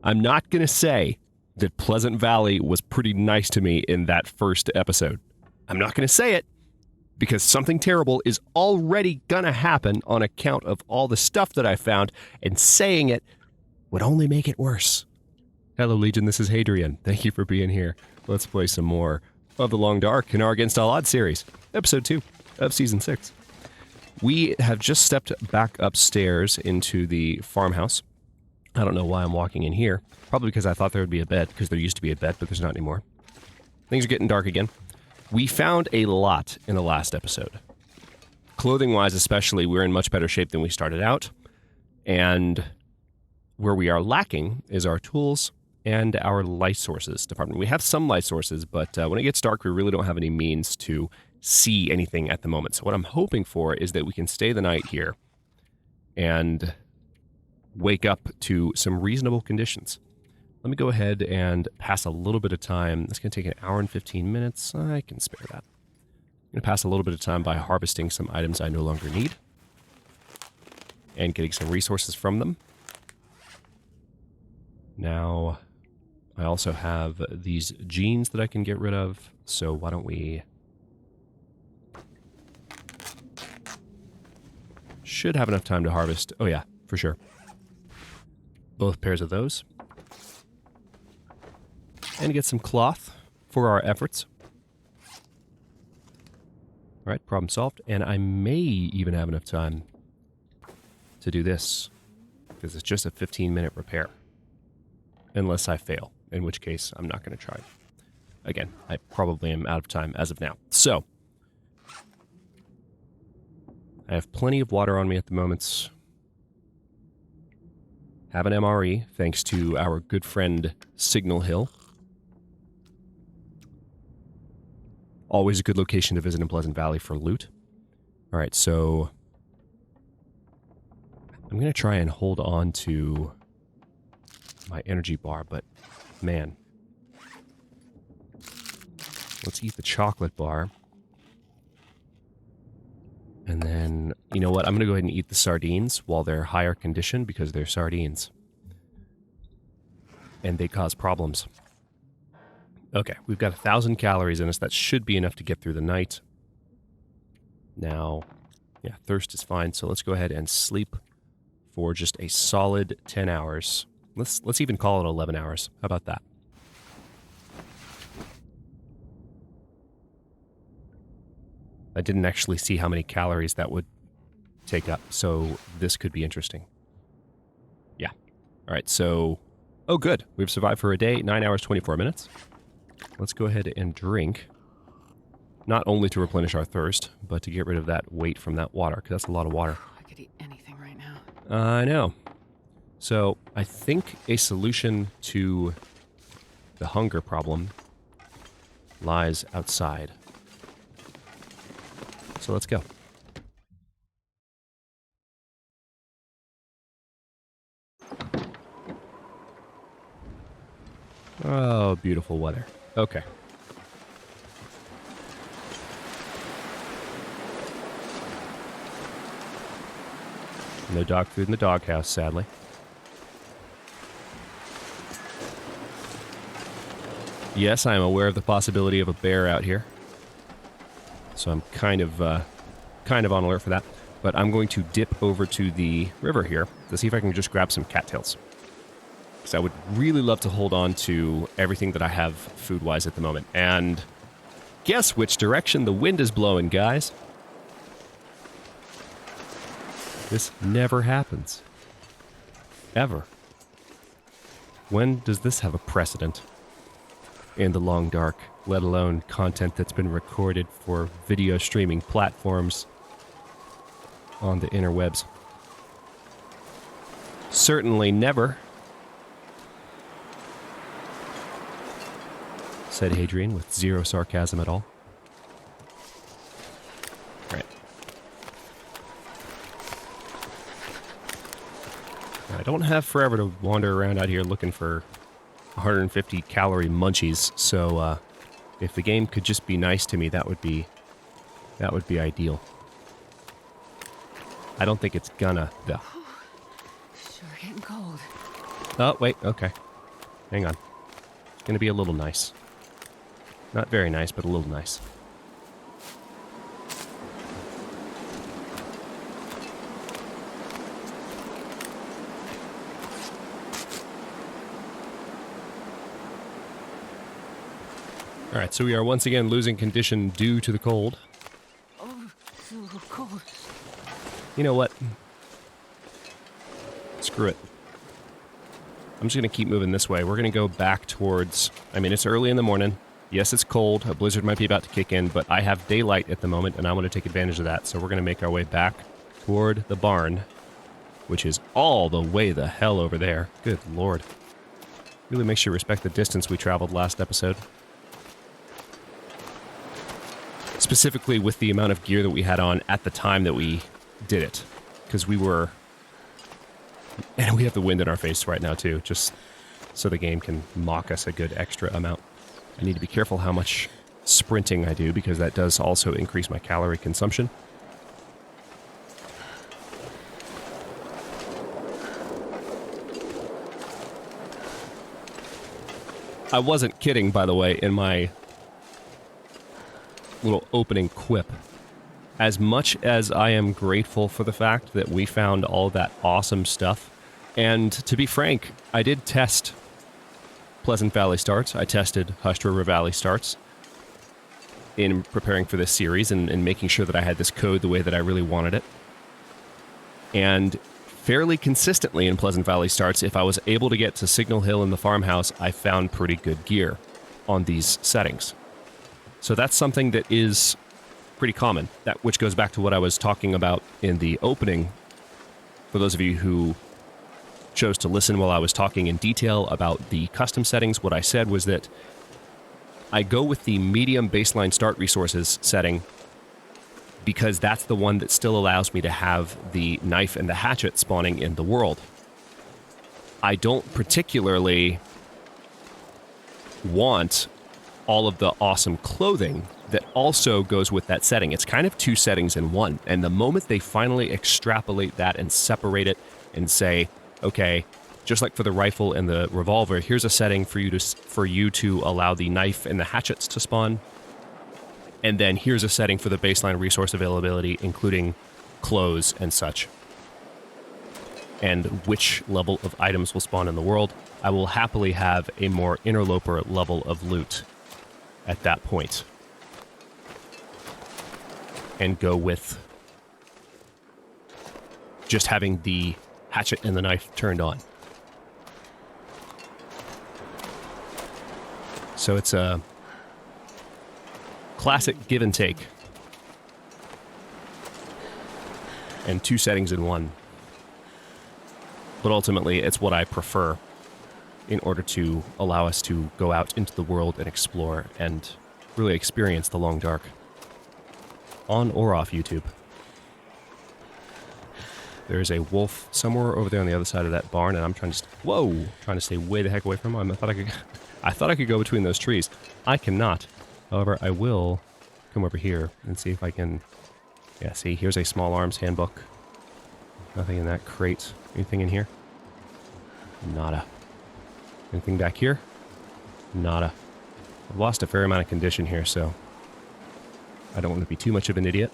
I'm not going to say that Pleasant Valley was pretty nice to me in that first episode. I'm not going to say it because something terrible is already going to happen on account of all the stuff that I found, and saying it would only make it worse. Hello, Legion. This is Hadrian. Thank you for being here. Let's play some more of The Long Dark in our Against All Odds series, Episode 2 of Season 6. We have just stepped back upstairs into the farmhouse. I don't know why I'm walking in here. Probably because I thought there would be a bed, because there used to be a bed, but there's not anymore. Things are getting dark again. We found a lot in the last episode. Clothing-wise especially, we're in much better shape than we started out. And where we are lacking is our tools and our light sources department. We have some light sources, but when it gets dark, we really don't have any means to see anything at the moment. So what I'm hoping for is that we can stay the night here and wake up to some reasonable conditions. Let me go ahead and pass a little bit of time. It's going to take an hour and 15 minutes. I can spare that. I'm going to pass a little bit of time by harvesting some items I no longer need and getting some resources from them. Now, I also have these genes that I can get rid of, so why don't we... Should have enough time to harvest. Oh yeah, for sure. Both pairs of those. And get some cloth for our efforts. Alright, problem solved. And I may even have enough time to do this, because it's just a 15-minute repair. Unless I fail, in which case I'm not going to try. Again, I probably am out of time as of now. So, I have plenty of water on me at the moment. Have an MRE, thanks to our good friend Signal Hill. Always a good location to visit in Pleasant Valley for loot. Alright, so I'm going to try and hold on to my energy bar, but man. Let's eat the chocolate bar. And then, you know what? I'm going to go ahead and eat the sardines while they're higher condition because they're sardines. And they cause problems. Okay, we've got 1,000 calories in us. That should be enough to get through the night. Now, yeah, thirst is fine, so let's go ahead and sleep for just a solid 10 hours. Let's even call it 11 hours. How about that? I didn't actually see how many calories that would take up, so this could be interesting. Yeah. All right, so... Oh, good. We've survived for a day, 9 hours, 24 minutes. Let's go ahead and drink. Not only to replenish our thirst, but to get rid of that weight from that water, because that's a lot of water. I could eat anything right now. I know. So, I think a solution to the hunger problem lies outside. So let's go. Oh, beautiful weather. Okay. No dog food in the doghouse, sadly. Yes, I am aware of the possibility of a bear out here. So I'm kind of on alert for that. But I'm going to dip over to the river here to see if I can just grab some cattails. Because I would really love to hold on to everything that I have food-wise at the moment. And guess which direction the wind is blowing, guys? This never happens. Ever. When does this have a precedent? In the long dark, let alone content that's been recorded for video streaming platforms on the interwebs. Certainly never, said Hadrian with zero sarcasm at all. Right. I don't have forever to wander around out here looking for 150 calorie munchies, so if the game could just be nice to me, that would be ideal. I don't think it's gonna, though. Sure getting cold. Oh, wait, okay. Hang on. It's going to be a little nice. Not very nice, but a little nice. Alright, so we are once again losing condition due to the cold. Oh, so cold. You know what? Screw it. I'm just going to keep moving this way. We're going to go back towards... I mean, it's early in the morning. Yes, it's cold. A blizzard might be about to kick in, but I have daylight at the moment, and I want to take advantage of that. So we're going to make our way back toward the barn, which is all the way the hell over there. Good lord. Really makes you respect the distance we traveled last episode. Specifically with the amount of gear that we had on at the time that we did it. Because we were... And we have the wind in our face right now, too, just so the game can mock us a good extra amount. I need to be careful how much sprinting I do, because that does also increase my calorie consumption. I wasn't kidding, by the way, in my little opening quip. As much as I am grateful for the fact that we found all that awesome stuff, and to be frank, I did test Pleasant Valley starts, I tested Hushed River Valley starts in preparing for this series and making sure that I had this code the way that I really wanted it. And fairly consistently in Pleasant Valley starts, if I was able to get to Signal Hill in the farmhouse, I found pretty good gear on these settings. So that's something that is pretty common, that which goes back to what I was talking about in the opening. For those of you who chose to listen while I was talking in detail about the custom settings, what I said was that I go with the medium baseline start resources setting because that's the one that still allows me to have the knife and the hatchet spawning in the world. I don't particularly want all of the awesome clothing that also goes with that setting. It's kind of two settings in one. And the moment they finally extrapolate that and separate it and say, okay, just like for the rifle and the revolver, here's a setting for you to allow the knife and the hatchets to spawn. And then here's a setting for the baseline resource availability, including clothes and such. And which level of items will spawn in the world. I will happily have a more Interloper level of loot at that point. And go with just having the hatchet and the knife turned on. So it's a classic give and take. And two settings in one. But ultimately, it's what I prefer in order to allow us to go out into the world and explore and really experience the long dark. On or off YouTube. There's a wolf somewhere over there on the other side of that barn, and I'm trying to stay way the heck away from him. I thought I could go between those trees. I cannot. However, I will come over here and see if I can... Yeah, see, here's a small arms handbook. Nothing in that crate. Anything in here? Nada. Anything back here? Nada. I've lost a fair amount of condition here, so I don't want to be too much of an idiot.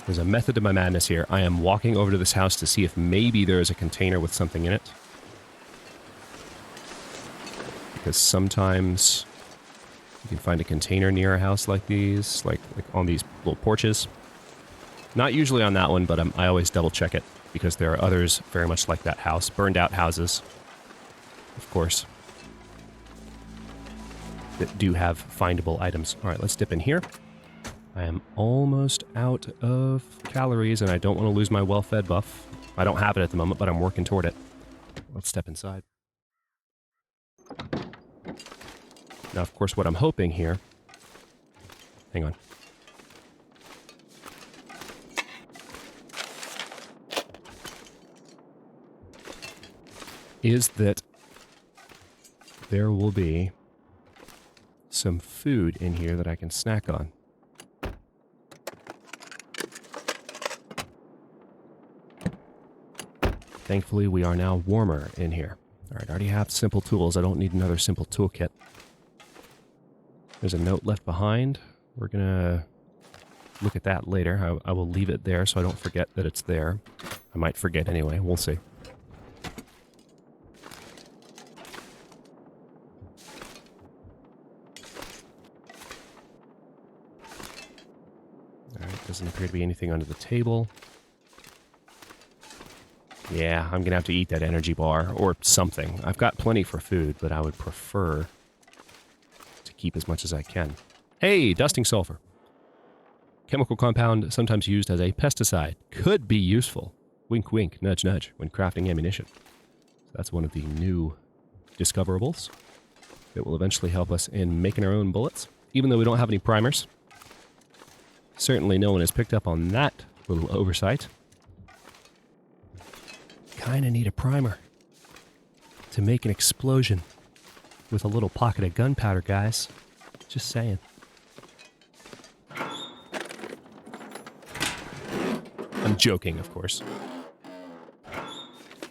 There's a method to my madness here. I am walking over to this house to see if maybe there is a container with something in it. Because sometimes you can find a container near a house like these, like on these little porches. Not usually on that one, but I always double check it because there are others very much like that house. Burned out houses, of course, that do have findable items. All right, let's dip in here. I am almost out of calories, and I don't want to lose my well-fed buff. I don't have it at the moment, but I'm working toward it. Let's step inside. Now, of course, what I'm hoping here... Hang on. Is that there will be some food in here that I can snack on. Thankfully, we are now warmer in here. All right, I already have simple tools. I don't need another simple toolkit. There's a note left behind. We're going to look at that later. I will leave it there so I don't forget that it's there. I might forget anyway. We'll see. Alright, doesn't appear to be anything under the table. Yeah, I'm going to have to eat that energy bar or something. I've got plenty for food, but I would prefer to keep as much as I can. Hey, dusting sulfur. Chemical compound sometimes used as a pesticide. Could be useful. Wink, wink, nudge, nudge, when crafting ammunition. So that's one of the new discoverables. It will eventually help us in making our own bullets, even though we don't have any primers. Certainly no one has picked up on that little oversight. Kinda need a primer to make an explosion with a little pocket of gunpowder, guys. Just saying. I'm joking, of course.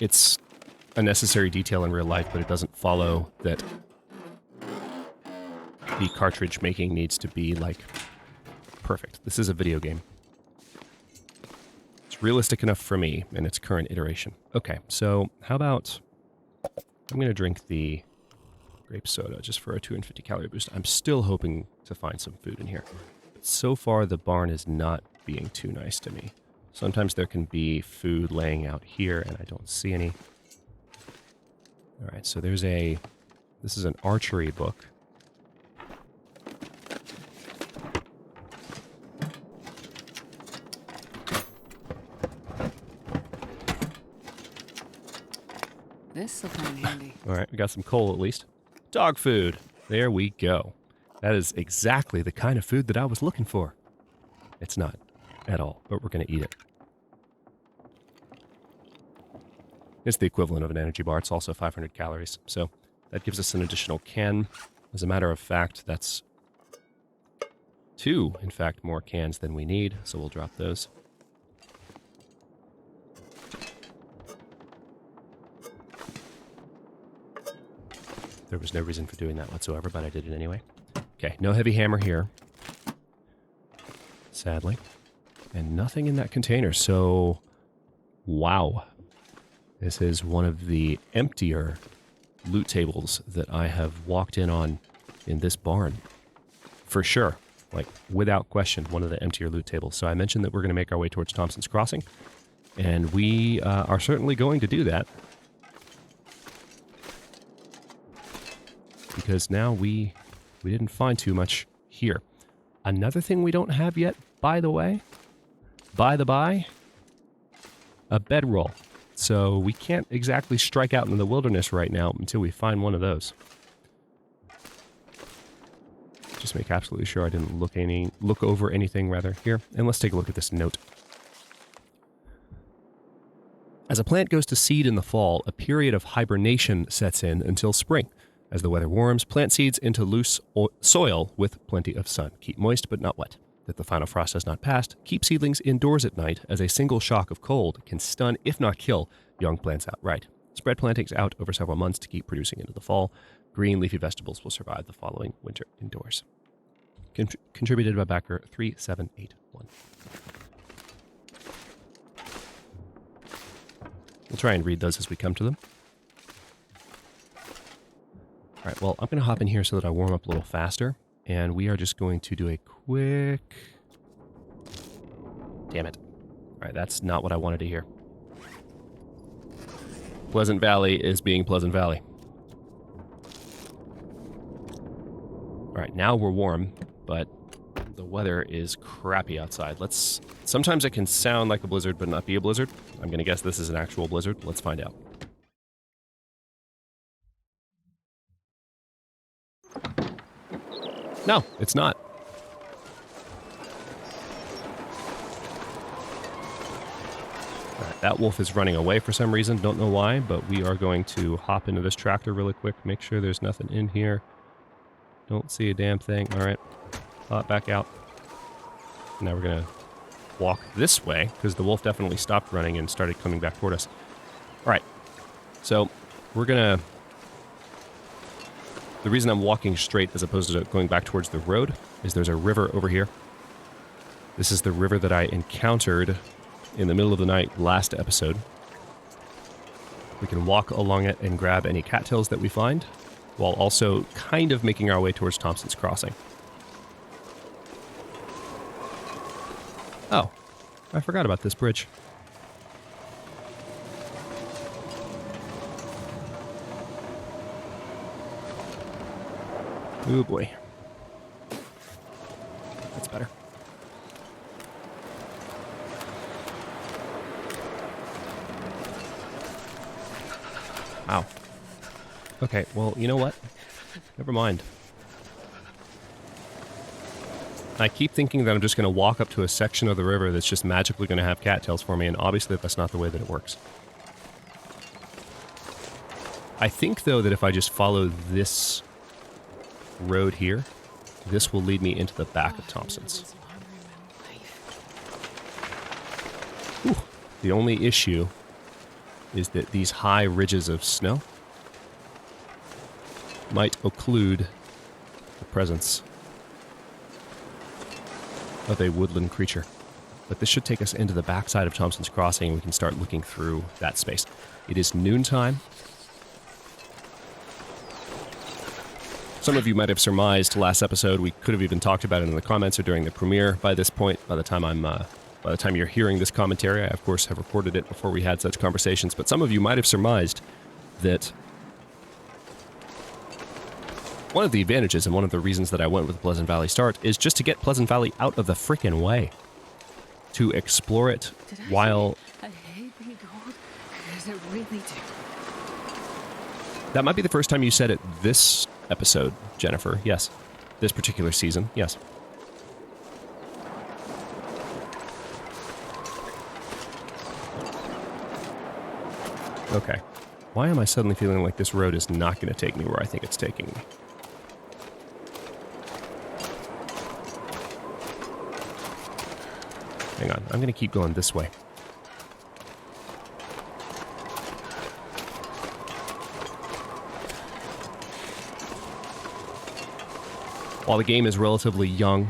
It's a necessary detail in real life, but it doesn't follow that the cartridge making needs to be, like, perfect. This is a video game. It's realistic enough for me in its current iteration. Okay, so how about... I'm going to drink the grape soda just for a 250 calorie boost. I'm still hoping to find some food in here. But so far, the barn is not being too nice to me. Sometimes there can be food laying out here, and I don't see any. All right, so there's a... This is an archery book. This'll come in handy. All right, we got some coal at least. Dog food. There we go. That is exactly the kind of food that I was looking for. It's not at all, but we're going to eat it. It's the equivalent of an energy bar. It's also 500 calories, so that gives us an additional can. As a matter of fact, that's 2, in fact, more cans than we need, so we'll drop those. There was no reason for doing that whatsoever, but I did it anyway. Okay, no heavy hammer here. Sadly. And nothing in that container, so... Wow. This is one of the emptier loot tables that I have walked in on in this barn. For sure. Like, without question, one of the emptier loot tables. So I mentioned that we're going to make our way towards Thompson's Crossing. And we are certainly going to do that. Because now we didn't find too much here. Another thing we don't have yet, by the way, a bedroll. So we can't exactly strike out in the wilderness right now until we find one of those. Just make absolutely sure I didn't look over anything rather here. And let's take a look at this note. As a plant goes to seed in the fall, a period of hibernation sets in until spring. As the weather warms, plant seeds into loose soil with plenty of sun. Keep moist but not wet. If the final frost has not passed, keep seedlings indoors at night, as a single shock of cold can stun, if not kill, young plants outright. Spread plantings out over several months to keep producing into the fall. Green leafy vegetables will survive the following winter indoors. Contributed by backer 3781. We'll try and read those as we come to them. All right, well, I'm going to hop in here so that I warm up a little faster. And we are just going to do a quick... Damn it. All right, that's not what I wanted to hear. Pleasant Valley is being Pleasant Valley. All right, now we're warm, but the weather is crappy outside. Sometimes it can sound like a blizzard, but not be a blizzard. I'm going to guess this is an actual blizzard. Let's find out. No, it's not. All right, that wolf is running away for some reason. Don't know why, but we are going to hop into this tractor really quick. Make sure there's nothing in here. Don't see a damn thing. All right, hop back out. Now we're going to walk this way, because the wolf definitely stopped running and started coming back toward us. Alright, so we're gonna... The reason I'm walking straight as opposed to going back towards the road is there's a river over here. This is the river that I encountered in the middle of the night last episode. We can walk along it and grab any cattails that we find, while also kind of making our way towards Thompson's Crossing. Oh, I forgot about this bridge. Oh boy. That's better. Wow. Okay, well, you know what? Never mind. I keep thinking that I'm just going to walk up to a section of the river that's just magically going to have cattails for me, and obviously that's not the way that it works. I think, though, that if I just follow this road here, this will lead me into the back of Thompson's. Whew. The only issue is that these high ridges of snow might occlude the presence of a woodland creature. But this should take us into the backside of Thompson's Crossing, and we can start looking through that space. It is noontime. Some of you might have surmised last episode, we could have even talked about it in the comments or during the premiere by this point. By the time you're hearing this commentary, I of course have recorded it before we had such conversations, but some of you might have surmised that one of the advantages and one of the reasons that I went with Pleasant Valley Start is just to get Pleasant Valley out of the frickin' way. To explore it while... I hate being told, because I really do. That might be the first time you said it this episode, Jennifer. Yes. This particular season. Yes. Okay. Why am I suddenly feeling like this road is not going to take me where I think it's taking me? Hang on. I'm going to keep going this way. While the game is relatively young...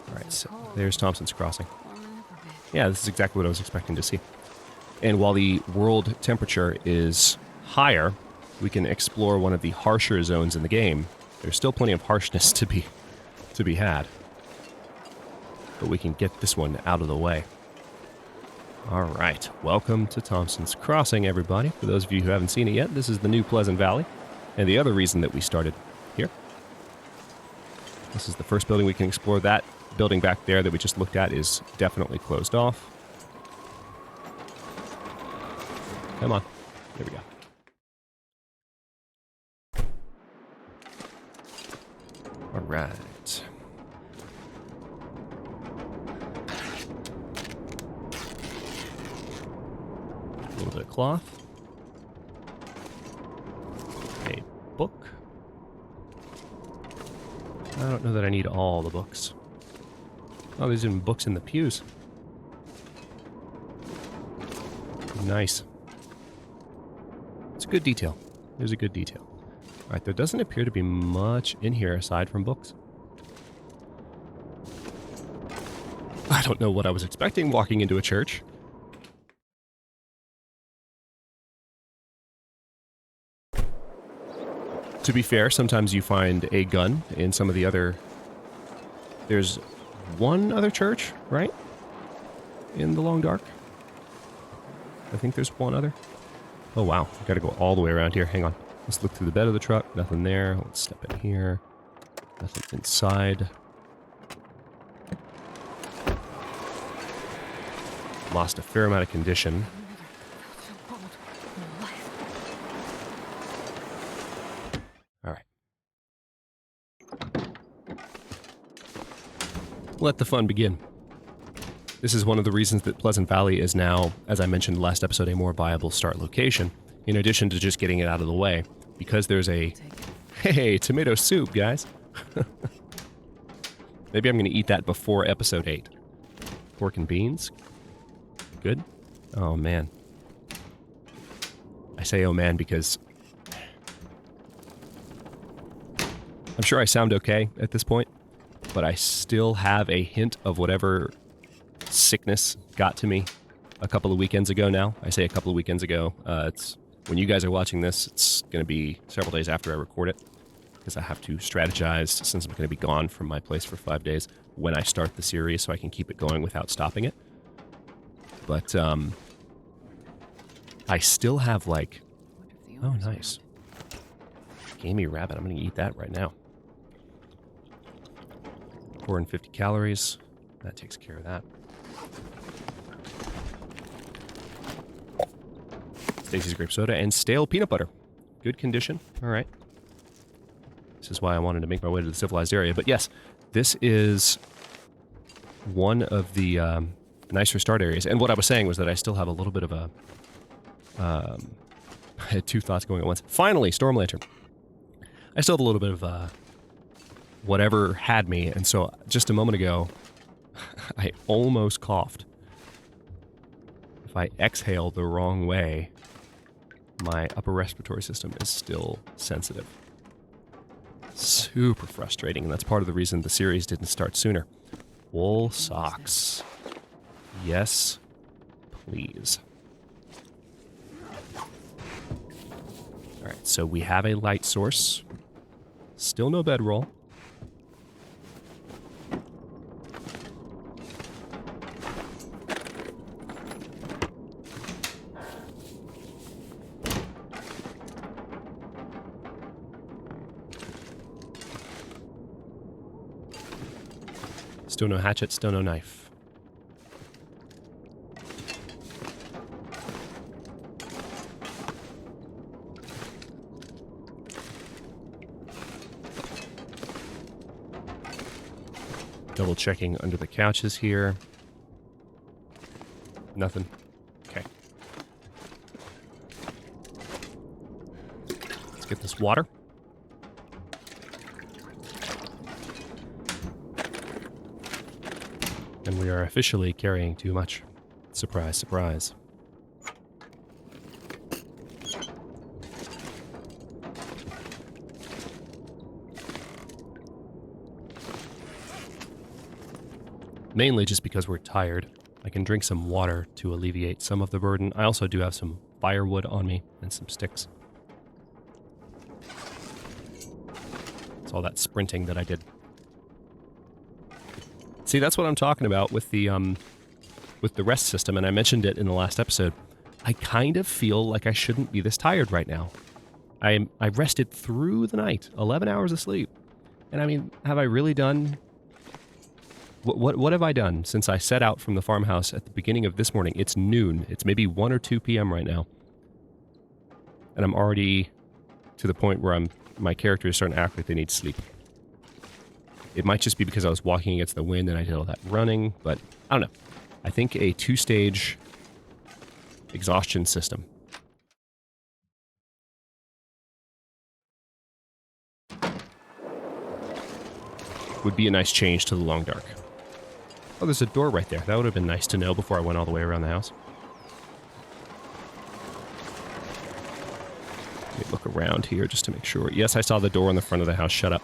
Alright, so there's Thompson's Crossing. Yeah, this is exactly what I was expecting to see. And while the world temperature is higher, we can explore one of the harsher zones in the game. There's still plenty of harshness to be had. But we can get this one out of the way. Alright, welcome to Thompson's Crossing, everybody. For those of you who haven't seen it yet, this is the new Pleasant Valley. And the other reason that we started here. This is the first building we can explore. That building back there that we just looked at is definitely closed off. Come on. Here we go. All right. A little bit of cloth. A book. I don't know that I need all the books. Oh, there's even books in the pews. Nice. It's a good detail. There's a good detail. Alright, there doesn't appear to be much in here aside from books. I don't know what I was expecting walking into a church. To be fair, sometimes you find a gun in some of the other... There's one other church, right? In the Long Dark? I think there's one other. Oh, wow. I've got to go all the way around here. Hang on. Let's look through the bed of the truck. Nothing there. Let's step in here. Nothing inside. Lost a fair amount of condition. Alright. Let the fun begin. This is one of the reasons that Pleasant Valley is now, as I mentioned last episode, a more viable start location, in addition to just getting it out of the way, because there's a... Hey, tomato soup, guys! Maybe I'm going to eat that before episode 8. Pork and beans? Good? Oh, man. I say oh man because I'm sure I sound okay at this point, but I still have a hint of whatever sickness got to me a couple of weekends ago now. I say a couple of weekends ago. It's when you guys are watching this, it's going to be several days after I record it, because I have to strategize, since I'm going to be gone from my place for 5 days, when I start the series so I can keep it going without stopping it. But, I still have, like... Oh, nice. Gamey rabbit. I'm going to eat that right now. 450 calories. That takes care of that. Stacy's grape soda and stale peanut butter. Good condition. All right. This is why I wanted to make my way to the civilized area. But yes, this is one of the nicer start areas. And what I was saying was that I still have a little bit of a... I had two thoughts going at once. Finally, Storm Lantern. I still have a little bit of whatever had me. And so just a moment ago, I almost coughed. If I exhale the wrong way, my upper respiratory system is still sensitive. Super frustrating, and that's part of the reason the series didn't start sooner. Wool socks. Yes, please. Alright, so we have a light source. Still no bedroll. Still no hatchet, still no knife. Double checking under the couches here. Nothing. Okay. Let's get this water. And we are officially carrying too much. Surprise, surprise. Mainly just because we're tired. I can drink some water to alleviate some of the burden. I also do have some firewood on me and some sticks. It's all that sprinting that I did. See, that's what I'm talking about with the rest system, and I mentioned it in the last episode. I kind of feel like I shouldn't be this tired right now. I rested through the night, 11 hours of sleep. And I mean, have I really done... What have I done since I set out from the farmhouse at the beginning of this morning? It's noon. It's maybe 1 or 2 p.m. right now. And I'm already to the point where my character is starting to act like they need sleep. It might just be because I was walking against the wind and I did all that running, but I don't know. I think a 2-stage exhaustion system would be a nice change to the long dark. Oh, there's a door right there. That would have been nice to know before I went all the way around the house. Let me look around here just to make sure. Yes, I saw the door in the front of the house shut up.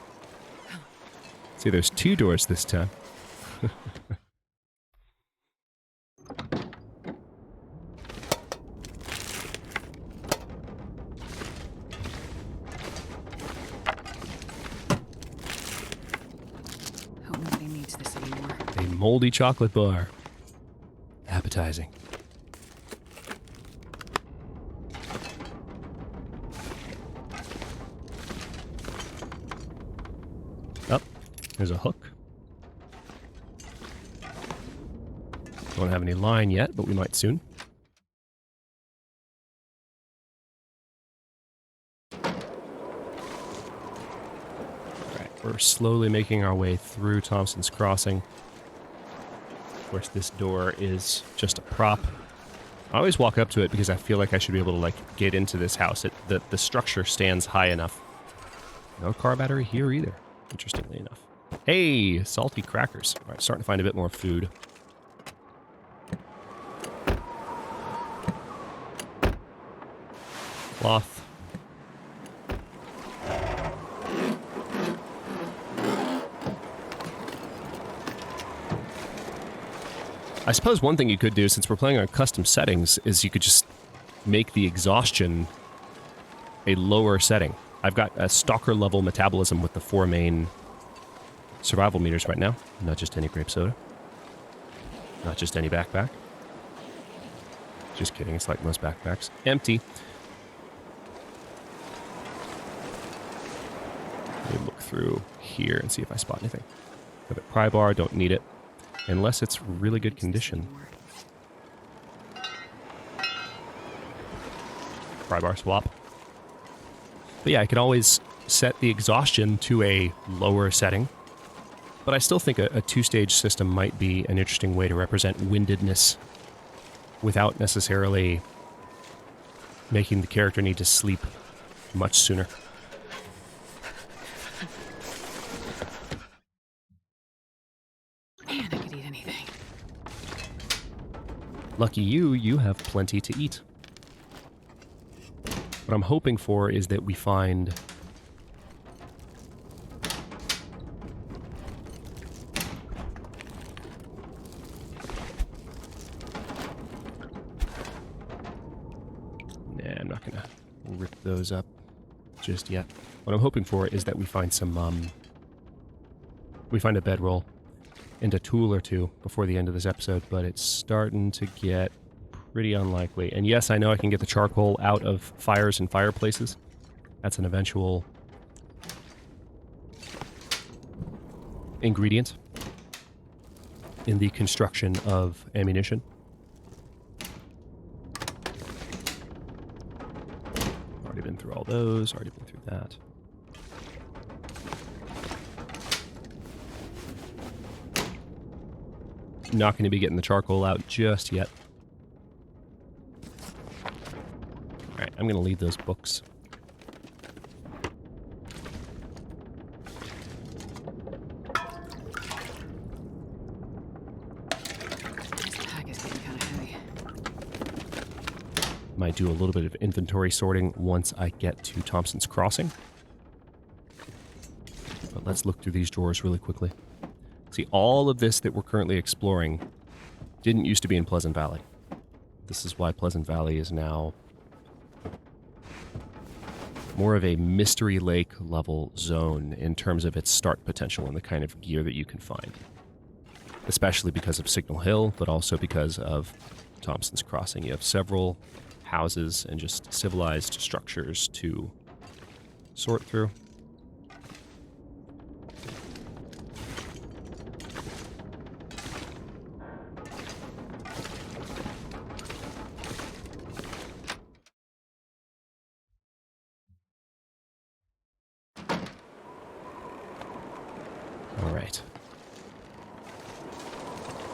See, there's 2 doors this time. Hope nobody needs this anymore. A moldy chocolate bar. Appetizing. Oh, there's a hook. Don't have any line yet, but we might soon. Alright, we're slowly making our way through Thompson's Crossing. Of course, this door is just a prop. I always walk up to it because I feel like I should be able to, like, get into this house. The structure stands high enough. No car battery here either, interestingly enough. Hey, salty crackers. All right, starting to find a bit more food. Cloth. I suppose one thing you could do, since we're playing on custom settings, is you could just make the exhaustion a lower setting. I've got a Stalker level metabolism with the 4 main survival meters right now. Not just any grape soda. Not just any backpack. Just kidding, it's like most backpacks. Empty. Let me look through here and see if I spot anything. Got a pry bar, don't need it. Unless it's really good condition. Pry bar swap. But yeah, I can always set the exhaustion to a lower setting. But I still think a 2-stage system might be an interesting way to represent windedness without necessarily making the character need to sleep much sooner. Man, I could eat anything. Lucky you, you have plenty to eat. What I'm hoping for is that we find I'm not gonna rip those up just yet. What I'm hoping for is that we find some, we find a bedroll and a tool or two before the end of this episode, but it's starting to get pretty unlikely. And yes, I know I can get the charcoal out of fires and fireplaces. That's an eventual ingredient in the construction of ammunition. Already been through all those, already been through that. Not going to be getting the charcoal out just yet. Alright, I'm going to leave those books. This tag is getting kind of heavy. Might do a little bit of inventory sorting once I get to Thompson's Crossing. But let's look through these drawers really quickly. See, all of this that we're currently exploring didn't used to be in Pleasant Valley. This is why Pleasant Valley is now more of a Mystery Lake level zone in terms of its start potential and the kind of gear that you can find. Especially because of Signal Hill, but also because of Thompson's Crossing. You have several houses and just civilized structures to sort through.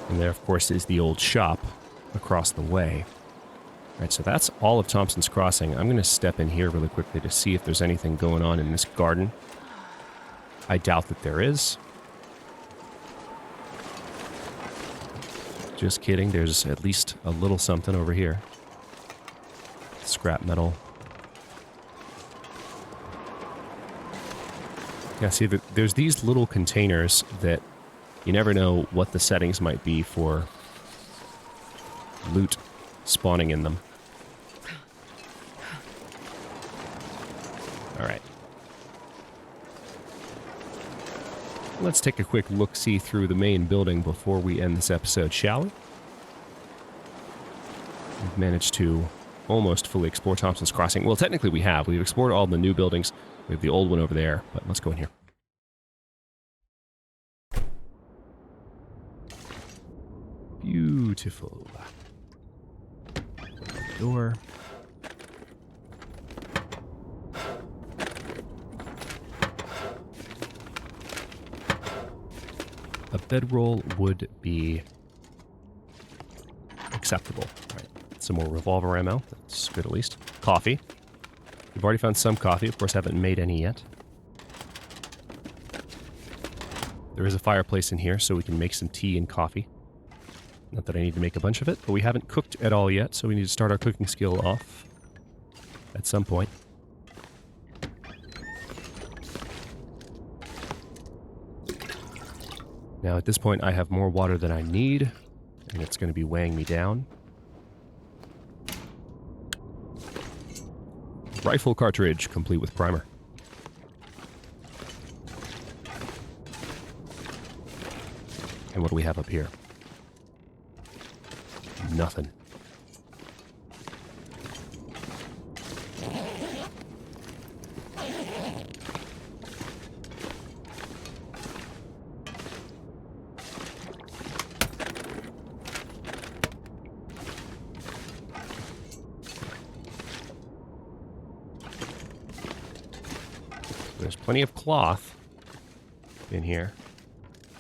And there, of course, is the old shop across the way. All right, so that's all of Thompson's Crossing. I'm going to step in here really quickly to see if there's anything going on in this garden. I doubt that there is. Just kidding. There's at least a little something over here. Scrap metal. Yeah, see, there's these little containers that you never know what the settings might be for loot spawning in them. Alright. Let's take a quick look-see through the main building before we end this episode, shall we? We've managed to almost fully explore Thompson's Crossing. Well, technically we have. We've explored all the new buildings. We have the old one over there, but let's go in here. Beautiful. Door. A bedroll would be acceptable. All right. Some more revolver ammo. That's good at least. Coffee. We've already found some coffee. Of course, haven't made any yet. There is a fireplace in here, so we can make some tea and coffee. Not that I need to make a bunch of it, but we haven't cooked at all yet, so we need to start our cooking skill off. at some point. Now, at this point, I have more water than I need, and it's going to be weighing me down. Rifle cartridge, complete with primer. And what do we have up here? Nothing. There's plenty of cloth in here.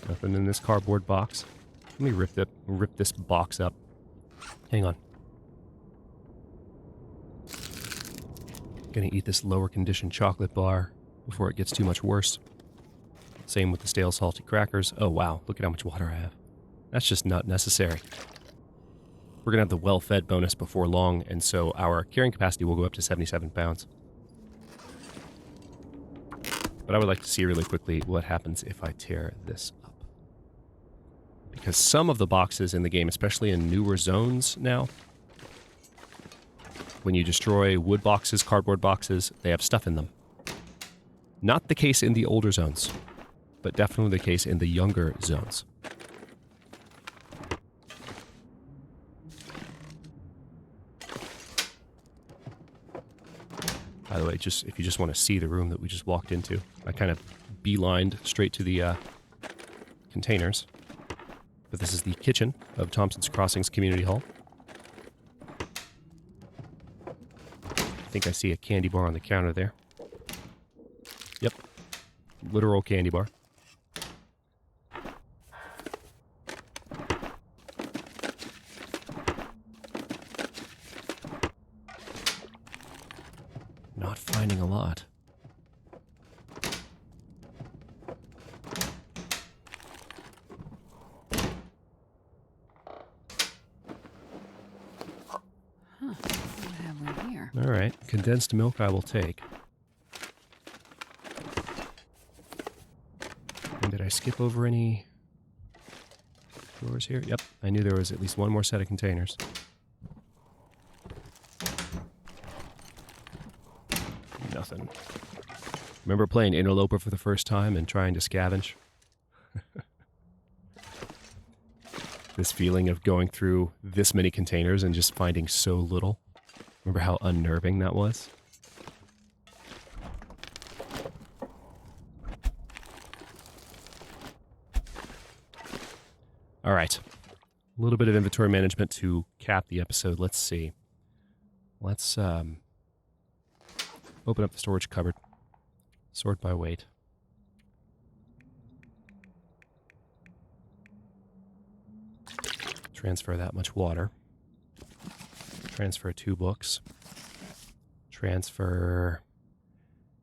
Nothing in this cardboard box. Let me rip this box up. Hang on. Gonna eat this lower condition chocolate bar before it gets too much worse. Same with the stale salty crackers. Oh wow, look at how much water I have. That's just not necessary. We're gonna have the well-fed bonus before long, and so our carrying capacity will go up to 77 pounds. But I would like to see really quickly what happens if I tear this up. Because some of the boxes in the game, especially in newer zones now, when you destroy wood boxes, cardboard boxes, they have stuff in them. Not the case in the older zones, but definitely the case in the younger zones. By the way, if you just want to see the room that we just walked into, I kind of beelined straight to the containers. But this is the kitchen of Thompson's Crossings Community Hall. I think I see a candy bar on the counter there. Yep. Literal candy bar. Not finding a lot. All right, condensed milk I will take. And did I skip over any drawers here? Yep, I knew there was at least one more set of containers. Nothing. Remember playing Interloper for the first time and trying to scavenge? This feeling of going through this many containers and just finding so little. Remember how unnerving that was? All right. A little bit of inventory management to cap the episode. Let's see. Let's open up the storage cupboard. Sort by weight. Transfer that much water. Transfer 2 books. Transfer...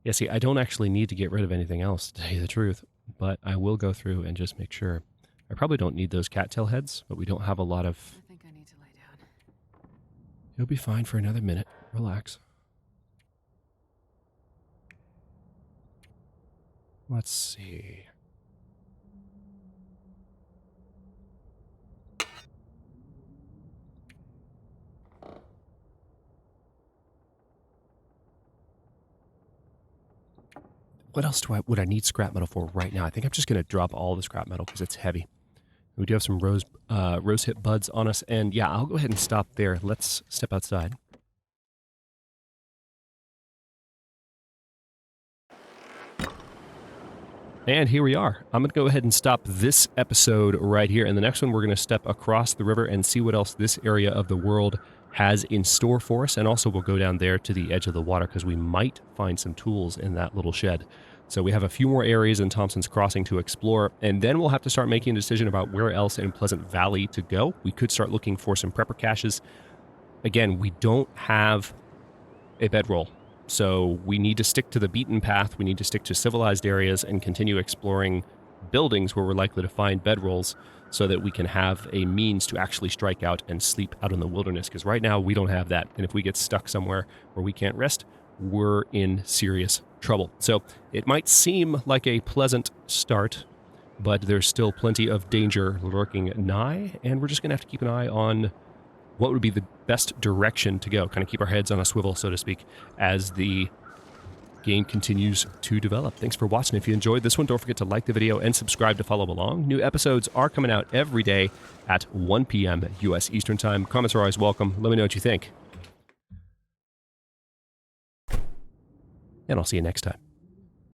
Yeah, see, I don't actually need to get rid of anything else, to tell you the truth. But I will go through and just make sure. I probably don't need those cattail heads, but we don't have a lot of... I think I need to lay down. You'll be fine for another minute. Relax. Let's see. What else would I need scrap metal for right now? I think I'm just going to drop all the scrap metal because it's heavy. We do have some rose hip buds on us, and yeah, I'll go ahead and stop there. Let's step outside. And here we are. I'm going to go ahead and stop this episode right here. And the next one, we're going to step across the river and see what else this area of the world has in store for us. And also we'll go down there to the edge of the water because we might find some tools in that little shed. So we have a few more areas in Thompson's Crossing to explore. And then we'll have to start making a decision about where else in Pleasant Valley to go. We could start looking for some prepper caches. Again, we don't have a bedroll. So we need to stick to the beaten path. We need to stick to civilized areas and continue exploring buildings where we're likely to find bedrolls so that we can have a means to actually strike out and sleep out in the wilderness. Because right now we don't have that. And if we get stuck somewhere where we can't rest, we're in serious trouble. So it might seem like a pleasant start, but there's still plenty of danger lurking nigh, and we're just going to have to keep an eye on what would be the best direction to go, kind of keep our heads on a swivel, so to speak, as the game continues to develop. Thanks for watching. If you enjoyed this one, don't forget to like the video and subscribe to follow along. New episodes are coming out every day at 1 p.m. U.S. Eastern Time. Comments are always welcome. Let me know what you think. And I'll see you next time.